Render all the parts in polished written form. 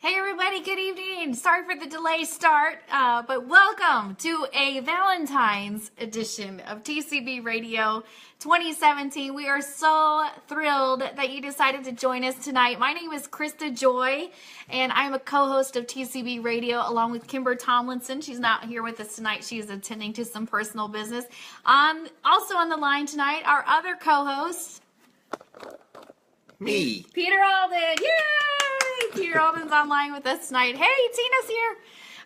Hey everybody, good evening. Sorry for the delayed start, but welcome to a Valentine's edition of TCB Radio 2017. We are so thrilled that you decided to join us tonight. My name is Krista Joy, and I'm a co-host of TCB Radio along with Kimber Tomlinson. She's not here with us tonight. She is attending to some personal business. Also on the line tonight, our other co-host, me, Peter Alden. Yay! Peter Alden's online with us tonight. Hey, Tina's here.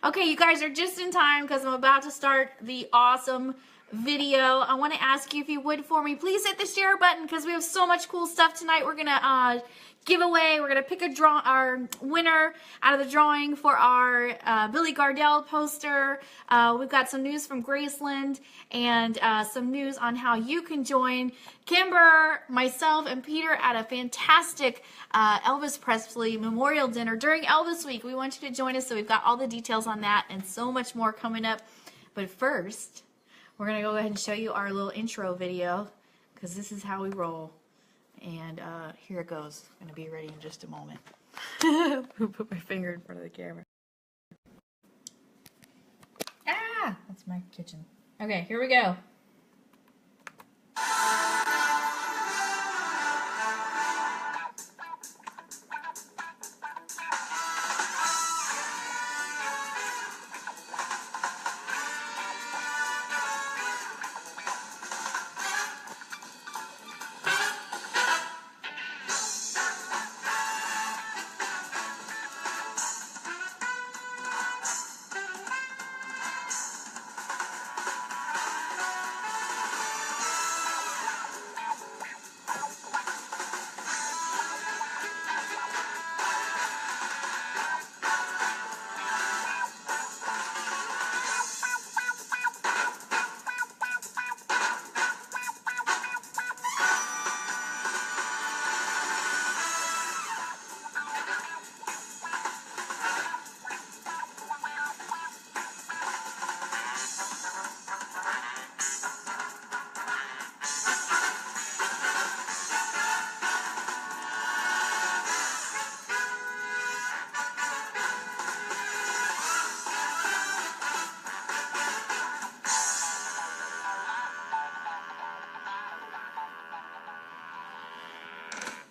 Okay, you guys are just in time because I'm about to start the awesome video. I want to ask you if you would for me, please hit the share button because we have so much cool stuff tonight. We're gonna give away. We're gonna pick our winner out of the drawing for our Billy Gardell poster. We've got some news from Graceland and some news on how you can join Kimber, myself, and Peter at a fantastic Elvis Presley memorial dinner during Elvis Week. We want you to join us, so we've got all the details on that and so much more coming up. But first, we're going to go ahead and show you our little intro video because this is how we roll. And here it goes. I'm going to be ready in just a moment. Put my finger in front of the camera. Ah! That's my kitchen. Okay, here we go.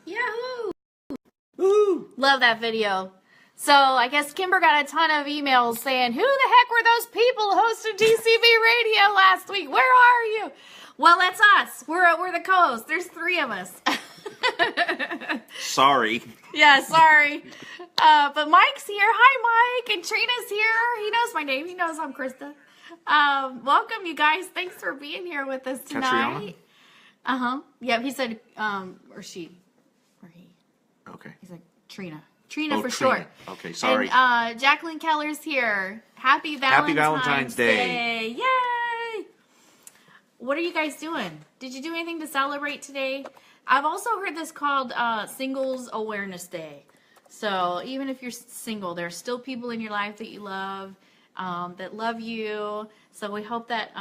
Yahoo! woo! Love that video. So I guess Kimber got a ton of emails saying, who the heck were those people hosting TCB Radio last week? Where are you? Well, that's us. We're the co-hosts. There's 3 of us. Sorry. Yeah, sorry. But Mike's here. Hi, Mike. And Trina's here. He knows my name. He knows I'm Krista. Welcome, you guys. Thanks for being here with us tonight. Catriona? Yeah, he said, or she. Or he. Okay. He's like, Trina. Trina for Trina. short. Okay, sorry. And Jacqueline Keller's here. Happy Valentine's Day. Yay! What are you guys doing? Did you do anything to celebrate today? I've also heard this called Singles Awareness Day. So even if you're single, there are still people in your life that you love, that love you. So we hope that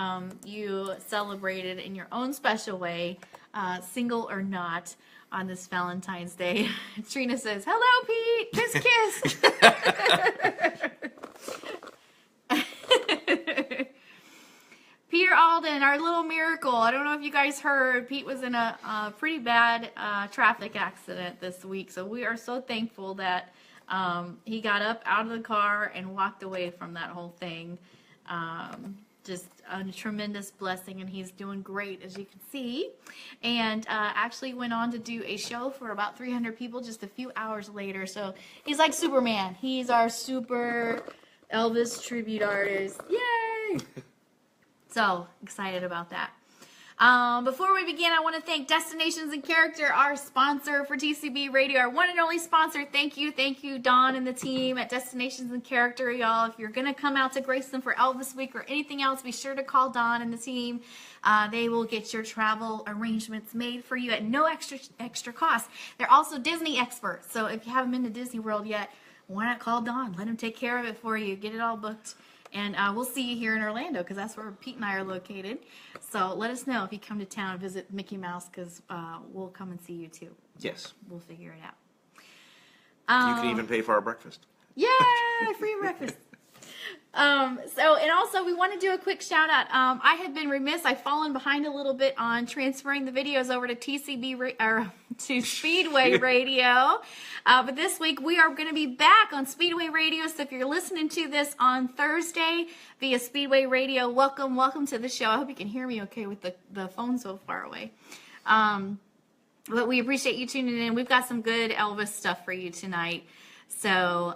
you celebrate it in your own special way, single or not, on this Valentine's Day. Trina says, hello, Pete. Kiss, kiss. Peter Alden, our little miracle. I don't know if you guys heard, Pete was in a pretty bad traffic accident this week. So we are so thankful that he got up out of the car and walked away from that whole thing. Just a tremendous blessing, and he's doing great, as you can see. And actually went on to do a show for about 300 people just a few hours later. So he's like Superman. He's our super Elvis tribute artist. Yay! So excited about that. Before we begin, I want to thank Destinations and Character, our sponsor for TCB Radio, our one and only sponsor. Thank you, Don and the team at Destinations and Character, y'all. If you're going to come out to Graceland for Elvis Week or anything else, be sure to call Don and the team. They will get your travel arrangements made for you at no extra cost. They're also Disney experts, so if you haven't been to Disney World yet, why not call Don? Let him take care of it for you. Get it all booked. And we'll see you here in Orlando because that's where Pete and I are located. So let us know if you come to town and visit Mickey Mouse because we'll come and see you too. Yes. We'll figure it out. You can even pay for our breakfast. Yay! Free breakfast. And also we want to do a quick shout out. I have been remiss. I've fallen behind a little bit on transferring the videos over to to Speedway Radio. But this week we are going to be back on Speedway Radio. So if you're listening to this on Thursday via Speedway Radio, welcome to the show. I hope you can hear me okay with the phone so far away. But we appreciate you tuning in. We've got some good Elvis stuff for you tonight. So,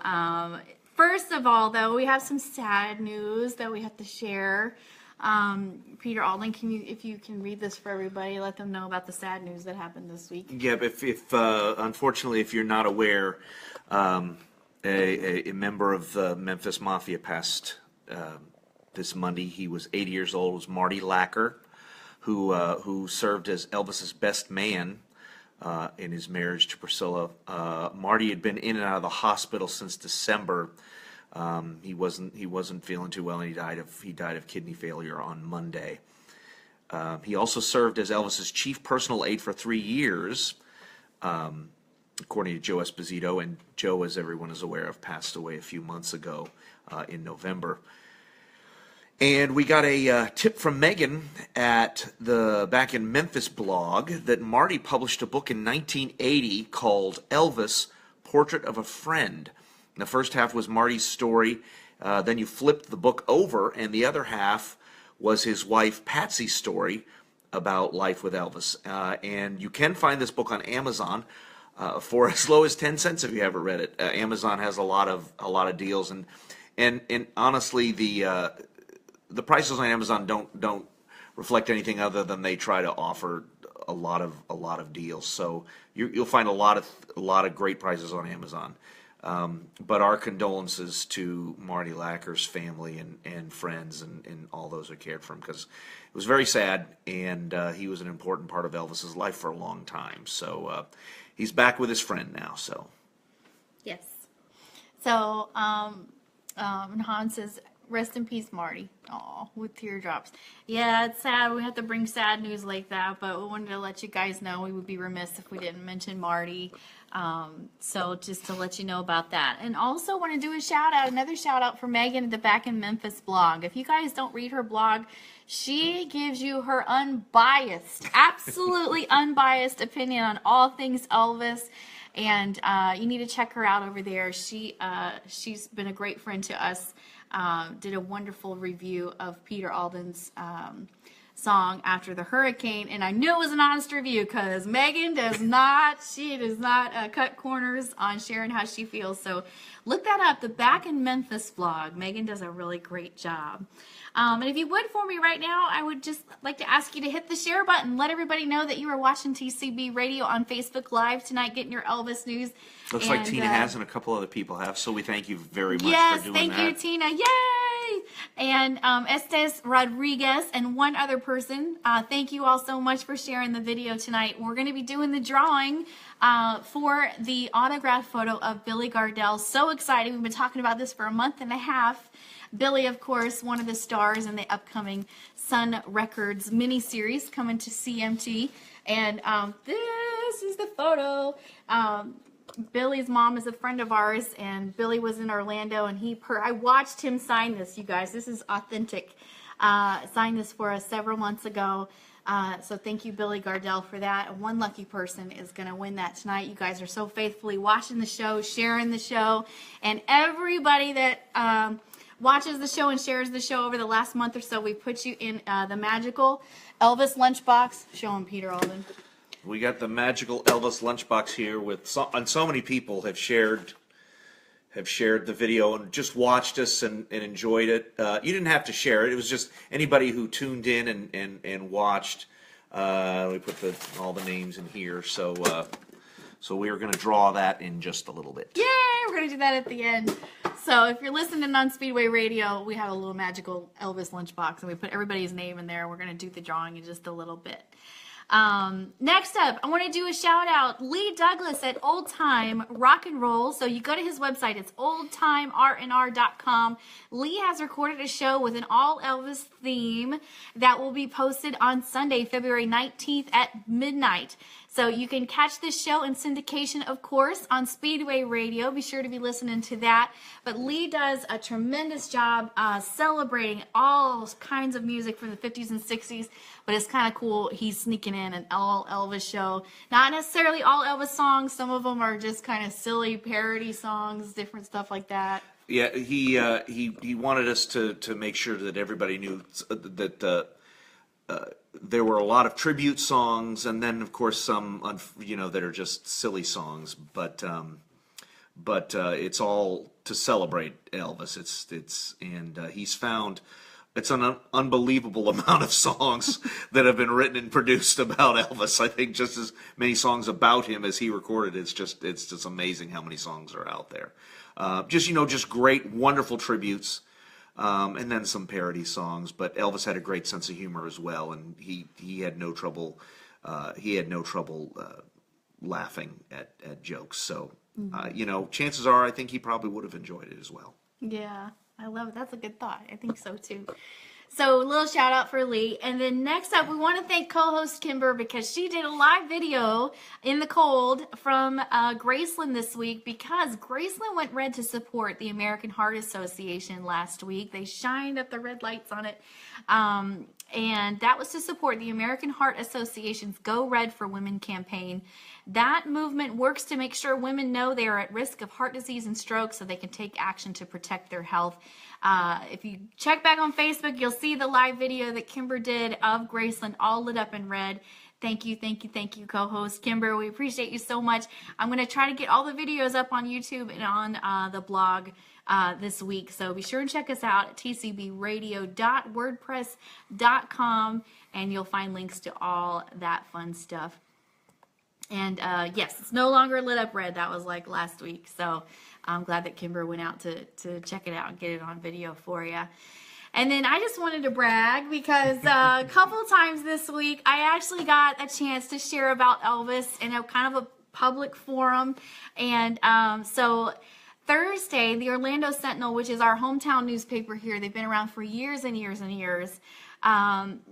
first of all, though, we have some sad news that we have to share. Peter Alden, if you can read this for everybody, let them know about the sad news that happened this week. Yeah, if unfortunately, if you're not aware, a member of the Memphis Mafia passed this Monday. He was 80 years old. It was Marty Lacker, who served as Elvis's best man in his marriage to Priscilla. Marty had been in and out of the hospital since December. He wasn't feeling too well, and he died of kidney failure on Monday. He also served as Elvis's chief personal aide for 3 years, according to Joe Esposito. And Joe, as everyone is aware of, passed away a few months ago in November. And we got a tip from Megan at the Back in Memphis blog that Marty published a book in 1980 called Elvis, Portrait of a Friend. And the first half was Marty's story. Then you flipped the book over, and the other half was his wife Patsy's story about life with Elvis. And you can find this book on Amazon for as low as 10 cents if you haven't read it. Amazon has a lot of deals, and honestly, the prices on Amazon don't reflect anything other than they try to offer a lot of deals. So you'll find a lot of great prices on Amazon. But our condolences to Marty Lacker's family and friends and all those who cared for him, because it was very sad, and he was an important part of Elvis's life for a long time. So he's back with his friend now. So yes. So Hans says, rest in peace, Marty. Aw, with teardrops. Yeah, it's sad. We have to bring sad news like that, but we wanted to let you guys know. We would be remiss if we didn't mention Marty. So just to let you know about that. And also want to do another shout out for Megan at the Back in Memphis blog. If you guys don't read her blog, she gives you her unbiased, absolutely unbiased opinion on all things Elvis. And you need to check her out over there. She's been a great friend to us. Did a wonderful review of Peter Alden's song After the Hurricane, and I knew it was an honest review because Megan does not cut corners on sharing how she feels. So look that up, the Back in Memphis blog. Megan does a really great job. And if you would for me right now, I would just like to ask you to hit the share button. Let everybody know that you are watching TCB Radio on Facebook Live tonight, getting your Elvis news. Looks like Tina has and a couple other people have, so we thank you very much for doing that. Yes, thank you, Tina. Yay! And Estes Rodriguez and one other person, thank you all so much for sharing the video tonight. We're going to be doing the drawing for the autograph photo of Billy Gardell. So excited. We've been talking about this for a month and a half. Billy, of course, one of the stars in the upcoming Sun Records miniseries coming to CMT. And this is the photo. Billy's mom is a friend of ours, and Billy was in Orlando, and I watched him sign this, you guys. This is authentic. Signed this for us several months ago. So thank you, Billy Gardell, for that. And one lucky person is going to win that tonight. You guys are so faithfully watching the show, sharing the show, and everybody that watches the show and shares the show over the last month or so, we put you in the magical Elvis lunchbox. Show him, Peter Alden. We got the magical Elvis lunchbox here and so many people have shared the video and just watched us and enjoyed it. You didn't have to share it. It was just anybody who tuned in and watched. We put all the names in here. So we are going to draw that in just a little bit. Yay! We're going to do that at the end. So if you're listening on Speedway Radio, we have a little magical Elvis lunchbox, and we put everybody's name in there. We're going to do the drawing in just a little bit. Next up, I want to do a shout out. Lee Douglas at Old Time Rock and Roll. So you go to his website. It's oldtimernr.com. Lee has recorded a show with an all Elvis theme that will be posted on Sunday, February 19th at midnight. So you can catch this show in syndication, of course, on Speedway Radio. Be sure to be listening to that. But Lee does a tremendous job celebrating all kinds of music from the 50s and 60s. But it's kind of cool. He's sneaking in an all Elvis show. Not necessarily all Elvis songs. Some of them are just kind of silly parody songs, different stuff like that. Yeah, he wanted us to make sure that everybody knew that there were a lot of tribute songs, and then of course some that are just silly songs. But it's all to celebrate Elvis. He's found. It's an unbelievable amount of songs that have been written and produced about Elvis. I think just as many songs about him as he recorded. It's just amazing how many songs are out there. Just great, wonderful tributes, and then some parody songs. But Elvis had a great sense of humor as well, and he had no trouble. Laughing at jokes. So, chances are, I think he probably would have enjoyed it as well. Yeah. I love it. That's a good thought. I think so too. So a little shout out for Lee. And then next up, we want to thank co-host Kimber because she did a live video in the cold from Graceland this week because Graceland went red to support the American Heart Association last week. They shined up the red lights on it. And that was to support the American Heart Association's Go Red for Women campaign. That movement works to make sure women know they are at risk of heart disease and stroke so they can take action to protect their health. If you check back on Facebook, you'll see the live video that Kimber did of Graceland all lit up in red. Thank you, co-host Kimber. We appreciate you so much. I'm going to try to get all the videos up on YouTube and on the blog this week. So be sure and check us out at tcbradio.wordpress.com, and you'll find links to all that fun stuff. And yes, it's no longer lit up red. That was like last week. So I'm glad that Kimber went out to check it out and get it on video for you. And then I just wanted to brag because a couple times this week, I actually got a chance to share about Elvis in a kind of a public forum. And so Thursday, the Orlando Sentinel, which is our hometown newspaper here, they've been around for years and years and years.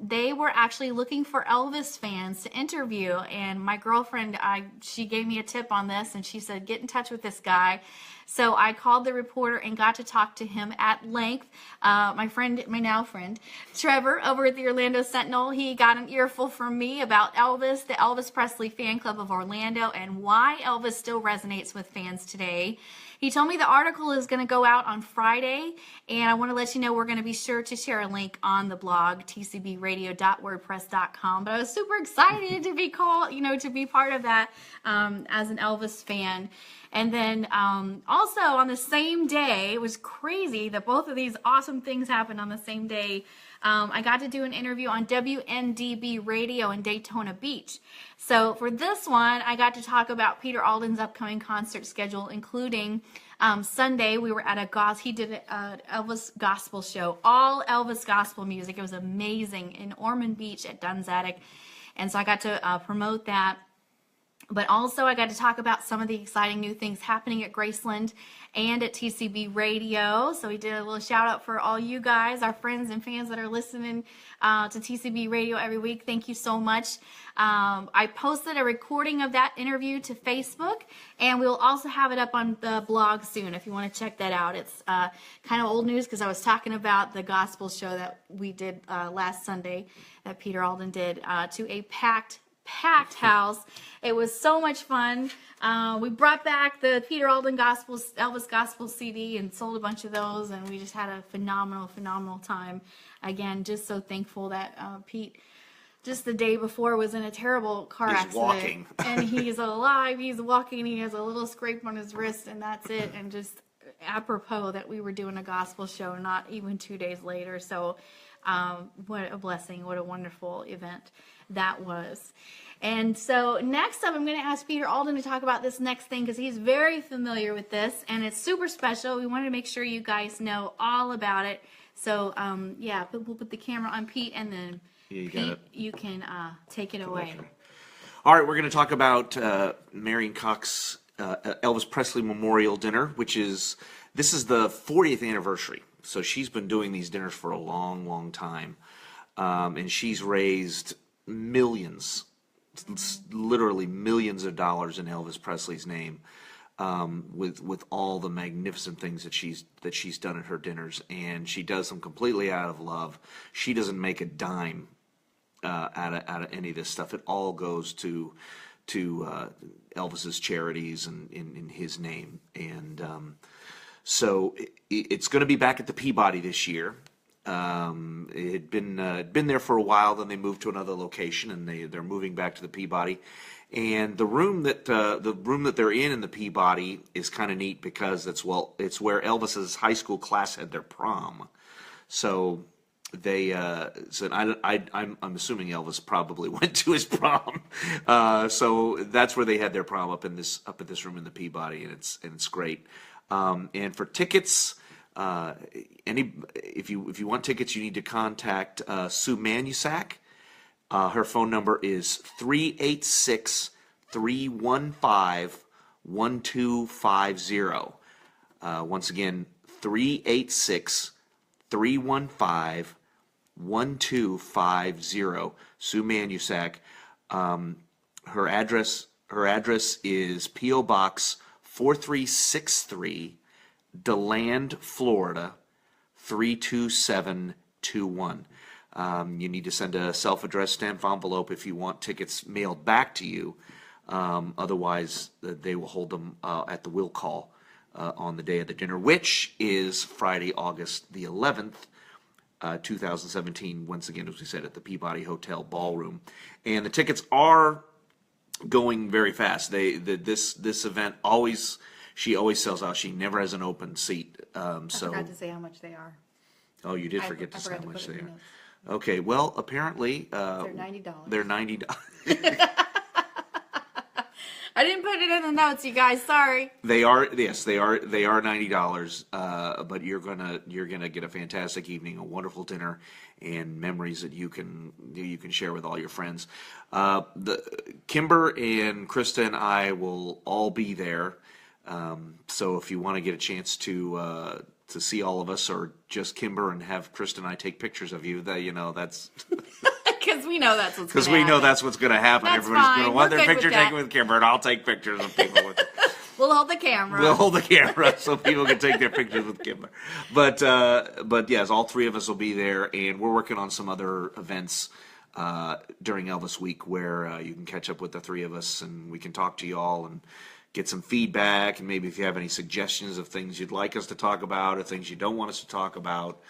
They were actually looking for Elvis fans to interview, and my girlfriend, she gave me a tip on this, and she said, get in touch with this guy. So I called the reporter and got to talk to him at length. My now friend, Trevor, over at the Orlando Sentinel, he got an earful from me about Elvis, the Elvis Presley Fan Club of Orlando, and why Elvis still resonates with fans today. He told me the article is going to go out on Friday, and I want to let you know we're going to be sure to share a link on the blog, tcbradio.wordpress.com. But I was super excited to be to be part of that as an Elvis fan. And then also on the same day, it was crazy that both of these awesome things happened on the same day. I got to do an interview on WNDB Radio in Daytona Beach. So for this one, I got to talk about Peter Alden's upcoming concert schedule, including Sunday. We were at he did an Elvis gospel show, all Elvis gospel music. It was amazing in Ormond Beach at Dunn's Attic. And so I got to promote that. But also I got to talk about some of the exciting new things happening at Graceland and at TCB Radio. So we did a little shout out for all you guys, our friends and fans that are listening to TCB Radio every week. Thank you so much. I posted a recording of that interview to Facebook, and we'll also have it up on the blog soon if you want to check that out. It's kind of old news because I was talking about the gospel show that we did last Sunday that Peter Alden did to a packed house. It was so much fun. We brought back the Peter Alden Elvis Gospel CD and sold a bunch of those, and we just had a phenomenal time. Again, just so thankful that Pete, just the day before, was in a terrible car accident. Walking. And he's alive. He's walking. He has a little scrape on his wrist, and that's it. And just apropos that we were doing a gospel show not even 2 days later. So what a blessing. What a wonderful event that was. And so next up, I'm going to ask Peter Alden to talk about this next thing because he's very familiar with this, and it's super special. We wanted to make sure you guys know all about it. So, we'll put the camera on Pete, and then Pete, you can take it away. All right, we're going to talk about Marion Cox Elvis Presley Memorial Dinner, this is the 40th anniversary. So she's been doing these dinners for a long time, and she's raised millions literally millions of dollars in Elvis Presley's name, with all the magnificent things that she's done at her dinners, and she does them completely out of love. She doesn't make a dime out of any of this stuff. It all goes to Elvis's charities and in his name, and so it's going to be back at the Peabody this year. It had been there for a while. Then they moved to another location, and they're moving back to the Peabody. And the room that they're in the Peabody is kind of neat because it's where Elvis's high school class had their prom. So I'm assuming Elvis probably went to his prom. So that's where they had their prom, up at this room in the Peabody, and it's great. And for tickets, if you want tickets, you need to contact Sue Manusak. Her phone number is 386-315-1250. Once again, 386-315-1250. Sue Manusak. Her address is P.O. Box 4363, DeLand, Florida 32721. You need to send a self-addressed stamped envelope if you want tickets mailed back to you. Otherwise, they will hold them at the will call on the day of the dinner, which is Friday, August the 11th, 2017. Once again, as we said, at the Peabody Hotel Ballroom. And the tickets are going very fast. This event she always sells out. She never has an open seat. I forgot to say how much they are. Oh, you did forget to say how much they are. Notes. Okay, well, apparently they're $90. They're $90. I didn't put it in the notes, you guys. Sorry. They are $90. But you're gonna get a fantastic evening, a wonderful dinner, and memories that you can share with all your friends. Kimber and Krista and I will all be there. So if you want to get a chance to see all of us, or just Kimber and have Krista and I take pictures of you, that's because we know that's what's going to happen. That's Everybody's going to want We're their good picture with that. taken with Kimber, and I'll take pictures of people with We'll hold the camera. We'll hold the camera so people can take their pictures with Kimber. But yes, all three of us will be there, and we're working on some other events during Elvis Week where you can catch up with the three of us, and we can talk to you all and get some feedback, and maybe if you have any suggestions of things you'd like us to talk about or things you don't want us to talk about,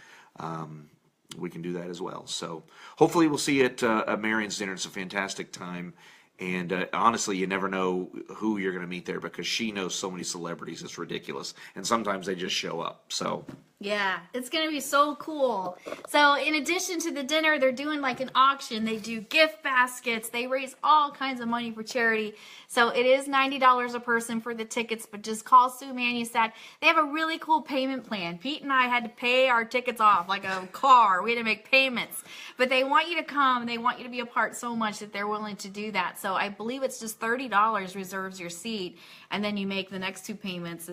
we can do that as well. So hopefully we'll see you at Marion's dinner. It's a fantastic time. And honestly, you never know who you're going to meet there because she knows so many celebrities. It's ridiculous. And sometimes they just show up. So yeah, it's going to be so cool. So in addition to the dinner, they're doing like an auction. They do gift baskets. They raise all kinds of money for charity. So it is $90 a person for the tickets, but just call Sue Manusak. They have a really cool payment plan. Pete and I had to pay our tickets off like a car. We had to make payments. But they want you to come. They want you to be a part so much that they're willing to do that. So I believe it's just $30 reserves your seat, and then you make the next two payments.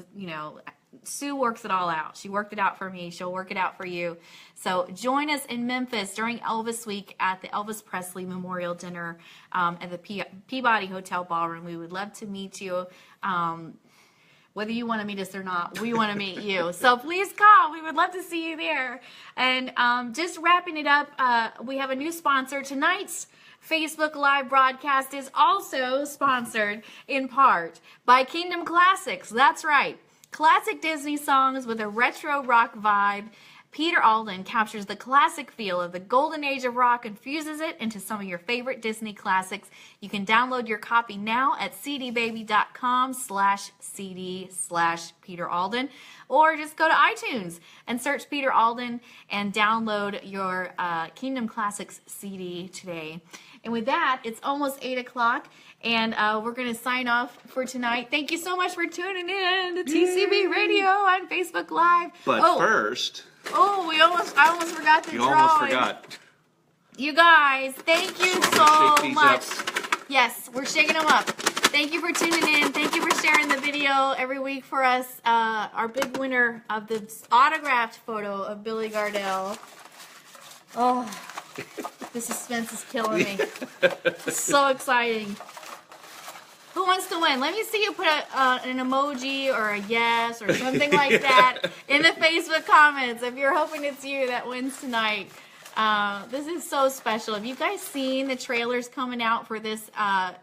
Sue works it all out. She worked it out for me. She'll work it out for you. So join us in Memphis during Elvis Week at the Elvis Presley Memorial Dinner at the Peabody Hotel Ballroom. We would love to meet you. Whether you want to meet us or not, we want to meet you. So please call. We would love to see you there. And just wrapping it up, we have a new sponsor. Tonight's Facebook Live broadcast is also sponsored in part by Kingdom Classics. That's right. Classic Disney songs with a retro rock vibe. Peter Alden captures the classic feel of the golden age of rock and fuses it into some of your favorite Disney classics. You can download your copy now at cdbaby.com/cd/Peter Alden, or just go to iTunes and search Peter Alden and download your Kingdom Classics CD today. And with that, it's almost 8 o'clock, and we're going to sign off for tonight. Thank you so much for tuning in to TCB Radio on Facebook Live. But first... Oh, I almost forgot the drawing. You almost forgot. You guys, thank you so much. Up. Yes, we're shaking them up. Thank you for tuning in. Thank you for sharing the video every week for us. Our big winner of the autographed photo of Billy Gardell. Oh, The suspense is killing me. It's so exciting. Who wants to win? Let me see you put an emoji or a yes or something like that in the Facebook comments if you're hoping it's you that wins tonight. This is so special. Have you guys seen the trailers coming out for this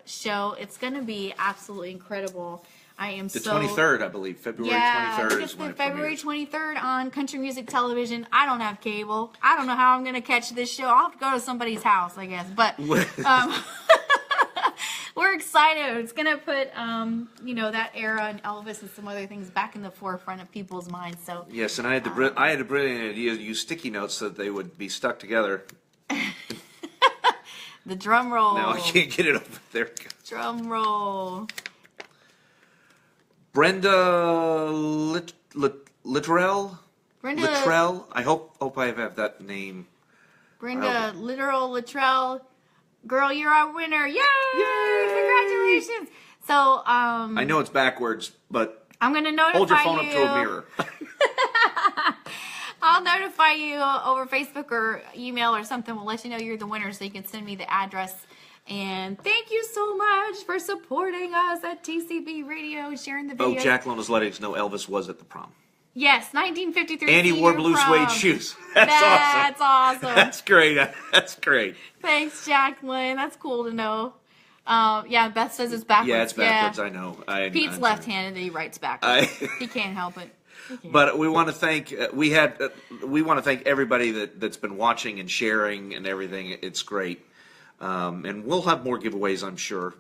show? It's going to be absolutely incredible. I am The so... 23rd, I believe. February 23rd I think is it's when the it February premieres. 23rd on Country Music Television. I don't have cable. I don't know how I'm going to catch this show. I'll have to go to somebody's house, I guess. But we're excited. It's going to put, that era and Elvis and some other things back in the forefront of people's minds. So Yes, and I had a brilliant idea to use sticky notes so that they would be stuck together. the drum roll. Now I can't get it over there. Drum roll. Brenda Littrell? Brenda Littrell? I hope I have that name. Littrell. Girl, you're our winner. Yay! Congratulations. So, I know it's backwards, but I'm going to notify hold your phone you. up to a mirror. I'll notify you over Facebook or email or something. We'll let you know you're the winner so you can send me the address. And thank you so much for supporting us at TCB Radio, sharing the videos. Oh, Jacqueline was letting us know Elvis was at the prom. Yes, 1953. And he wore blue suede shoes. That's awesome. That's awesome. That's great. That's great. Thanks, Jacqueline. That's cool to know. Beth says it's backwards. Yeah, it's backwards. I know. Pete's left-handed and he writes backwards. He can't help it. But we want to thank we want to thank everybody that's been watching and sharing and everything. It's great, and we'll have more giveaways, I'm sure.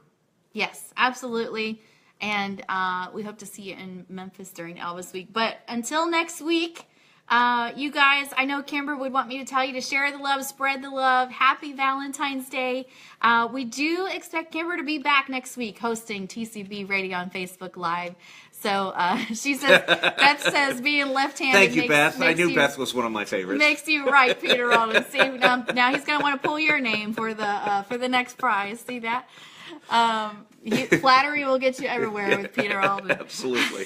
Yes, absolutely, and we hope to see you in Memphis during Elvis Week. But until next week, you guys, I know Kimber would want me to tell you to share the love, spread the love. Happy Valentine's Day. We do expect Kimber to be back next week hosting TCB Radio on Facebook Live. So she says, Beth says being left-handed. Thank you, Beth. I knew Beth was one of my favorites. Makes you right, Peter Alden. See, now he's going to want to pull your name for the next prize. See that? Flattery will get you everywhere with Peter Alden. Absolutely.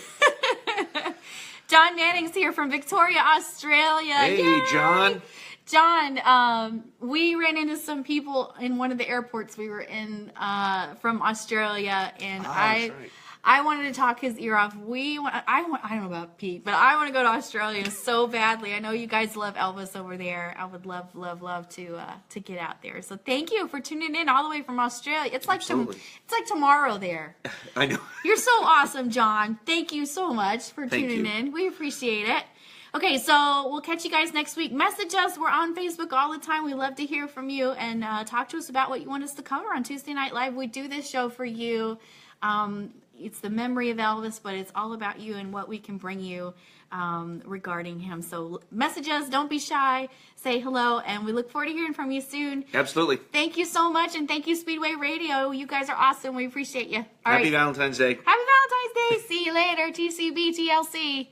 John Manning's here from Victoria, Australia. Hey, Yay! John. John, we ran into some people in one of the airports we were in from Australia, and that's right. I wanted to talk his ear off. I don't know about Pete, but I want to go to Australia so badly. I know you guys love Elvis over there. I would love to get out there. So thank you for tuning in all the way from Australia. It's like it's like tomorrow there. I know. You're so awesome, John. Thank you so much for tuning in. We appreciate it. Okay, so we'll catch you guys next week. Message us. We're on Facebook all the time. We love to hear from you and talk to us about what you want us to cover on Tuesday Night Live. We do this show for you. It's the memory of Elvis, but it's all about you and what we can bring you regarding him. So message us. Don't be shy. Say hello, and we look forward to hearing from you soon. Absolutely. Thank you so much, and thank you, Speedway Radio. You guys are awesome. We appreciate you. Happy Valentine's Day. Happy Valentine's Day. See you later, TCB, TLC.